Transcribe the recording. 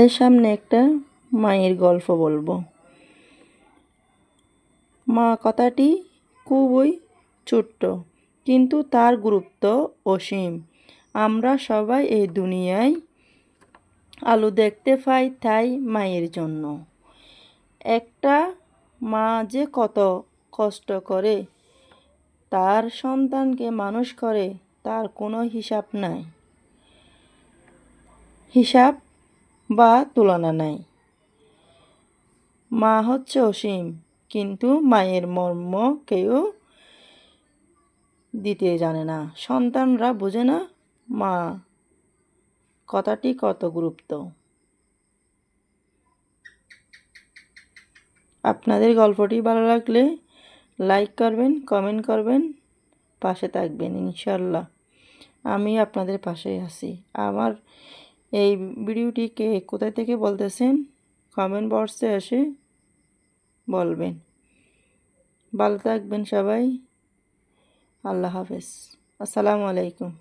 আপনাদের সামনে একটা মায়ের গল্প বলবো। মা কথাটি খুবই ছোট্ট, কিন্তু তার গুরুত্ব অসীম। আমরা সবাই এই দুনিয়ায় আলো দেখতে পাই তাই মায়ের জন্য। একটা মা যে কত কষ্ট করে তার সন্তানকে মানুষ করে, তার কোনো হিসাব নাই, হিসাব বা তুলনা নাই। মা হচ্ছে অসীম, কিন্তু মায়ের মর্ম কেউ দিতে জানে না। সন্তানরা বোঝে না মা কথাটি কত গুরুত্ব। আপনাদের গল্পটি ভালো লাগলে লাইক করবেন, কমেন্ট করবেন, পাশে থাকবেন। ইনশাল্লাহ আমি আপনাদের পাশে আছি। আমার এই ভিডিওটিকে কোথায় থেকে বলতেছেন কমেন্ট বক্সে এসে বলবেন। ভালো থাকবেন সবাই। আল্লাহ হাফেজ। আসসালামু আলাইকুম।